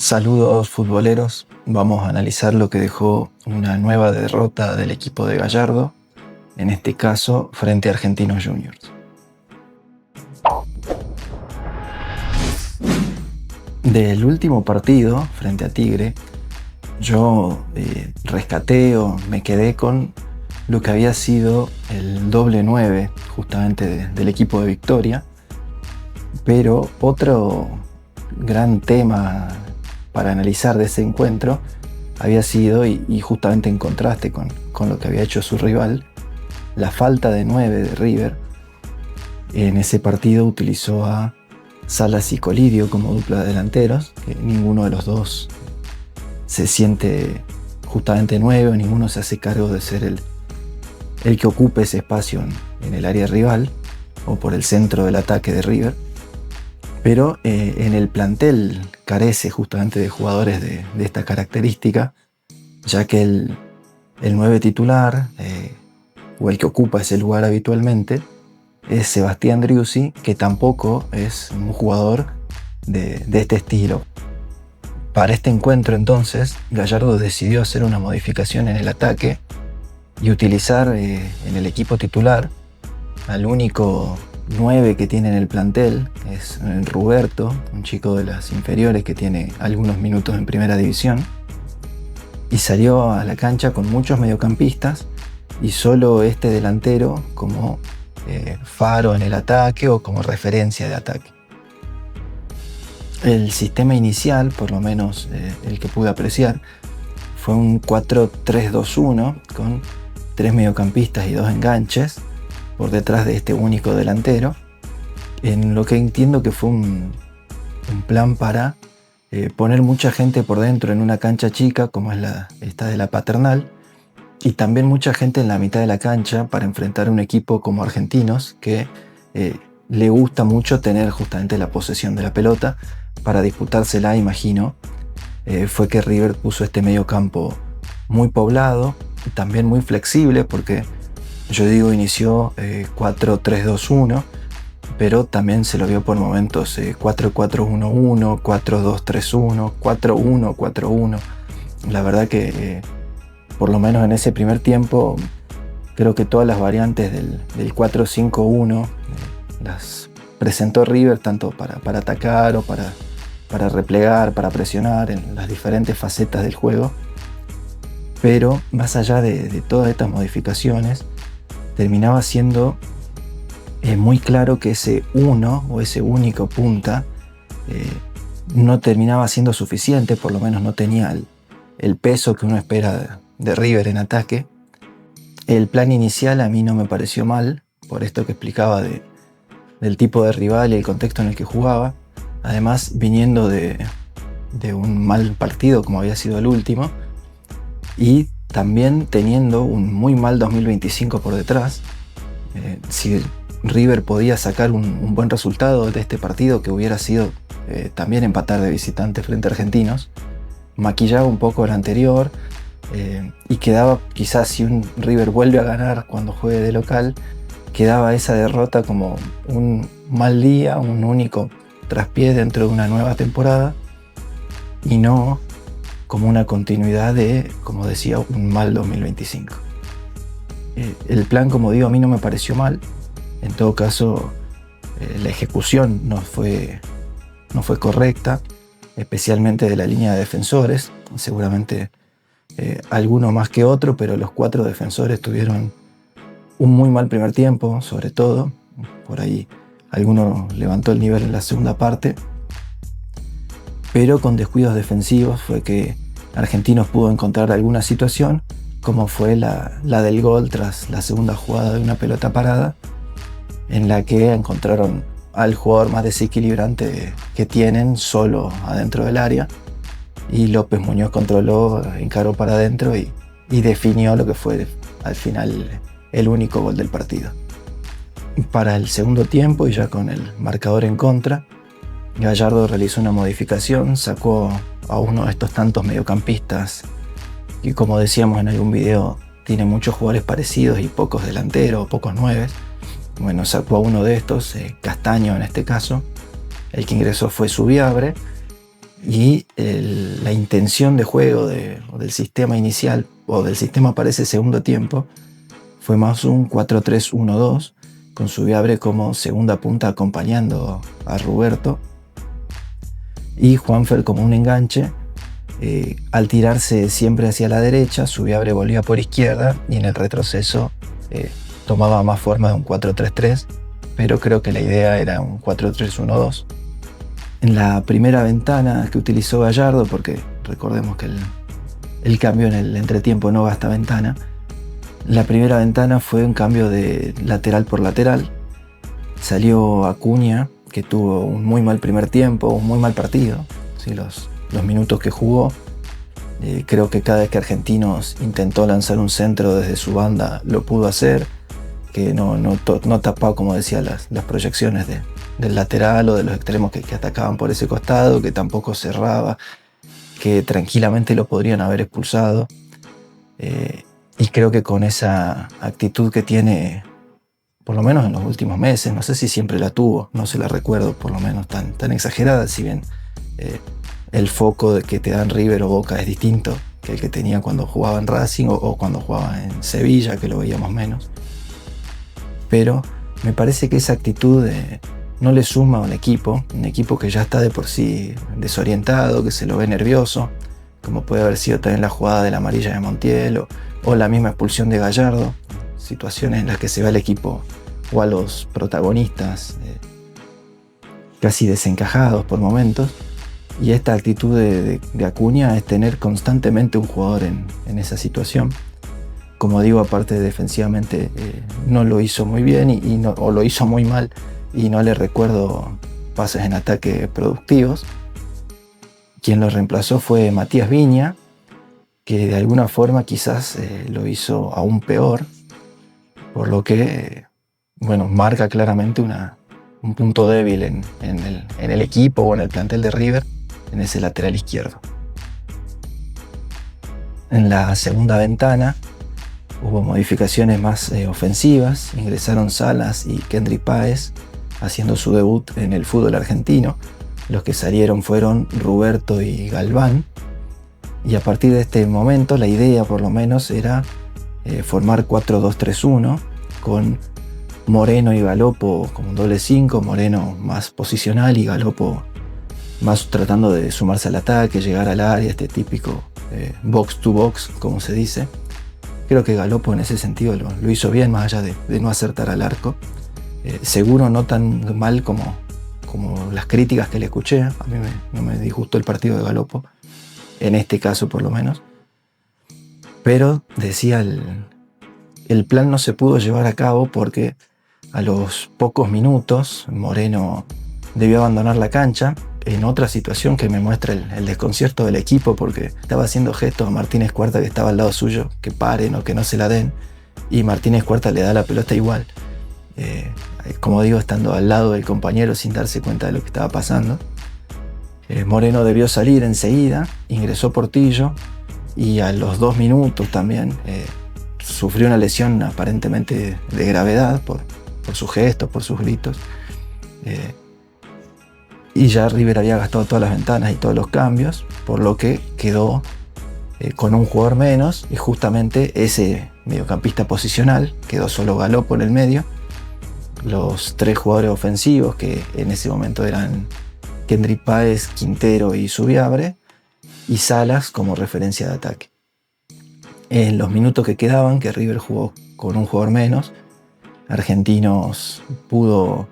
Saludos futboleros, vamos a analizar lo que dejó una nueva derrota del equipo de Gallardo, en este caso frente a Argentinos Juniors. Del último partido frente a Tigre, yo rescaté o me quedé con lo que había sido el doble 9 justamente del equipo de Victoria, pero otro gran tema para analizar de ese encuentro había sido, y justamente en contraste con lo que había hecho su rival, la falta de 9 de River. En ese partido utilizó a Salas y Colidio como dupla de delanteros, que ninguno de los dos se siente justamente 9, ninguno se hace cargo de ser el que ocupe ese espacio en el área rival o por el centro del ataque de River. Pero en el plantel carece justamente de jugadores de esta característica, ya que el 9 titular, o el que ocupa ese lugar habitualmente, es Sebastián Driussi, que tampoco es un jugador de este estilo. Para este encuentro entonces, Gallardo decidió hacer una modificación en el ataque y utilizar en el equipo titular al único 9 que tiene en el plantel, es Ruberto, un chico de las inferiores que tiene algunos minutos en primera división, y salió a la cancha con muchos mediocampistas y solo este delantero como faro en el ataque o como referencia de ataque. El sistema inicial, por lo menos el que pude apreciar, fue un 4-3-2-1 con 3 mediocampistas y 2 enganches por detrás de este único delantero, en lo que entiendo que fue un plan para poner mucha gente por dentro en una cancha chica como es esta de la Paternal, y también mucha gente en la mitad de la cancha para enfrentar a un equipo como Argentinos que le gusta mucho tener justamente la posesión de la pelota para disputársela, imagino. Fue que River puso este medio campo muy poblado y también muy flexible, porque yo digo inició 4-3-2-1, pero también se lo vio por momentos 4-4-1-1, 4-2-3-1, 4-1-4-1. La verdad que por lo menos en ese primer tiempo creo que todas las variantes del 4-5-1 las presentó River, tanto para atacar o para replegar, para presionar en las diferentes facetas del juego. Pero más allá de todas estas modificaciones, terminaba siendo muy claro que ese uno o ese único punta no terminaba siendo suficiente, por lo menos no tenía el peso que uno espera de River en ataque. El plan inicial a mí no me pareció mal, por esto que explicaba del tipo de rival y el contexto en el que jugaba. Además, viniendo de un mal partido como había sido el último, y también teniendo un muy mal 2025 por detrás, si River podía sacar un buen resultado de este partido, que hubiera sido también empatar de visitante frente a Argentinos, maquillaba un poco el anterior, y quedaba, quizás si un River vuelve a ganar cuando juegue de local, quedaba esa derrota como un mal día, un único traspié dentro de una nueva temporada, y no como una continuidad de, como decía, un mal 2025. El plan, como digo, a mí no me pareció mal. En todo caso, la ejecución no fue correcta, especialmente de la línea de defensores. Seguramente alguno más que otro, pero los 4 defensores tuvieron un muy mal primer tiempo, sobre todo. Por ahí alguno levantó el nivel en la segunda parte, pero con descuidos defensivos fue que Argentinos pudo encontrar alguna situación, como fue la del gol tras la segunda jugada de una pelota parada, en la que encontraron al jugador más desequilibrante que tienen solo adentro del área, y López Muñoz controló, encaró para adentro y definió lo que fue al final el único gol del partido. Para el segundo tiempo, y ya con el marcador en contra, Gallardo realizó una modificación, sacó a uno de estos tantos mediocampistas que, como decíamos en algún video, tiene muchos jugadores parecidos y pocos delanteros, pocos 9. Bueno, sacó a uno de estos, Castaño en este caso. El que ingresó fue Zubiabre, y la intención de juego o del sistema inicial o del sistema para ese segundo tiempo fue más un 4-3-1-2, con Zubiabre como segunda punta acompañando a Ruberto y Juanfer como un enganche. Al tirarse siempre hacia la derecha, Zubiabre volvía por izquierda y en el retroceso tomaba más forma de un 4-3-3, pero creo que la idea era un 4-3-1-2. En la primera ventana que utilizó Gallardo, porque recordemos que el cambio en el entretiempo no va a esta ventana, la primera ventana fue un cambio de lateral por lateral. Salió Acuña, que tuvo un muy mal primer tiempo, un muy mal partido. ¿Sí? Los minutos que jugó, creo que cada vez que Argentinos intentó lanzar un centro desde su banda lo pudo hacer, que no tapaba, como decía, las proyecciones del lateral o de los extremos que atacaban por ese costado, que tampoco cerraba, que tranquilamente lo podrían haber expulsado. Y creo que con esa actitud que tiene, por lo menos en los últimos meses, no sé si siempre la tuvo, no se la recuerdo por lo menos tan exagerada, si bien el foco de que te dan River o Boca es distinto que el que tenía cuando jugaba en Racing o cuando jugaba en Sevilla, que lo veíamos menos. Pero me parece que esa actitud no le suma a un equipo que ya está de por sí desorientado, que se lo ve nervioso, como puede haber sido también la jugada de la amarilla de Montiel o la misma expulsión de Gallardo, situaciones en las que se ve al equipo o a los protagonistas casi desencajados por momentos. Y esta actitud de Acuña es tener constantemente un jugador en esa situación. Como digo, aparte defensivamente no lo hizo muy bien o lo hizo muy mal, y no le recuerdo pases en ataque productivos. Quien lo reemplazó fue Matías Viña, que de alguna forma quizás lo hizo aún peor, por lo que marca claramente un punto débil en el equipo o en el plantel de River, en ese lateral izquierdo. En la segunda ventana hubo modificaciones más ofensivas. Ingresaron Salas y Kendry Páez haciendo su debut en el fútbol argentino. Los que salieron fueron Ruberto y Galván. Y a partir de este momento la idea por lo menos era formar 4-2-3-1 con Moreno y Galopo como un doble 5, Moreno más posicional y Galopo más tratando de sumarse al ataque, llegar al área, este típico box to box, como se dice. Creo que Galopo en ese sentido lo hizo bien, más allá de no acertar al arco. Seguro no tan mal como las críticas que le escuché. A mí no me disgustó el partido de Galopo, en este caso por lo menos. Pero decía, el plan no se pudo llevar a cabo porque a los pocos minutos Moreno debió abandonar la cancha, en otra situación que me muestra el desconcierto del equipo, porque estaba haciendo gestos a Martínez Cuarta, que estaba al lado suyo, que paren o que no se la den, y Martínez Cuarta le da la pelota igual, como digo, estando al lado del compañero sin darse cuenta de lo que estaba pasando. Moreno debió salir enseguida, ingresó Portillo y a los 2 minutos también sufrió una lesión aparentemente de gravedad por sus gestos, por sus gritos. Y ya River había gastado todas las ventanas y todos los cambios, por lo que quedó con un jugador menos, y justamente ese mediocampista posicional quedó solo Galopo en el medio. Los 3 jugadores ofensivos, que en ese momento eran Kendry Páez, Quintero y Zubiabre, y Salas como referencia de ataque. En los minutos que quedaban, que River jugó con un jugador menos, Argentinos pudo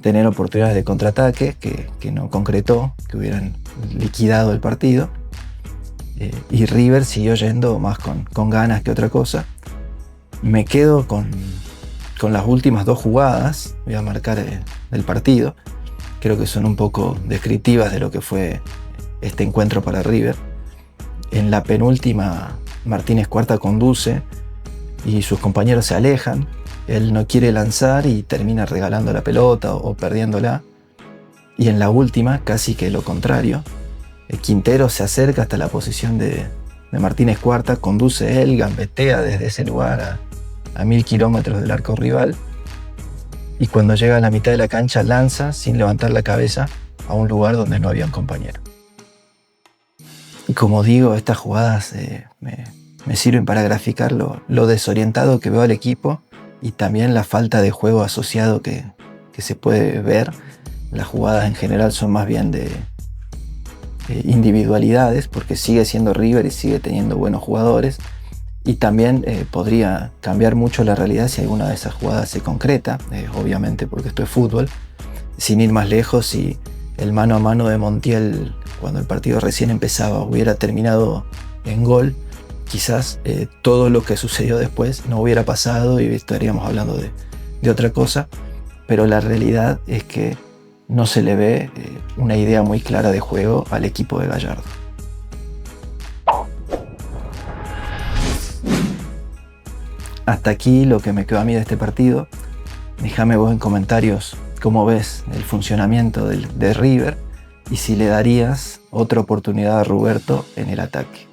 tener oportunidades de contraataque que no concretó, que hubieran liquidado el partido, y River siguió yendo más con ganas que otra cosa. Me quedo con las últimas 2 jugadas, voy a marcar del partido, creo que son un poco descriptivas de lo que fue este encuentro para River. En la penúltima, Martínez Cuarta conduce y sus compañeros se alejan. Él no quiere lanzar y termina regalando la pelota o perdiéndola. Y en la última, casi que lo contrario. Quintero se acerca hasta la posición de Martínez Cuarta, conduce él, gambetea desde ese lugar a 1000 kilómetros del arco rival. Y cuando llega a la mitad de la cancha, lanza sin levantar la cabeza a un lugar donde no había un compañero. Como digo, estas jugadas me sirven para graficar lo desorientado que veo al equipo y también la falta de juego asociado que se puede ver. Las jugadas en general son más bien de individualidades, porque sigue siendo River y sigue teniendo buenos jugadores, y también podría cambiar mucho la realidad si alguna de esas jugadas se concreta, obviamente porque esto es fútbol. Sin ir más lejos, si el mano a mano de Montiel cuando el partido recién empezaba hubiera terminado en gol, quizás todo lo que sucedió después no hubiera pasado y estaríamos hablando de otra cosa, pero la realidad es que no se le ve una idea muy clara de juego al equipo de Gallardo. Hasta aquí lo que me quedó a mí de este partido. Déjame vos en comentarios cómo ves el funcionamiento de River y si le darías otra oportunidad a Roberto en el ataque.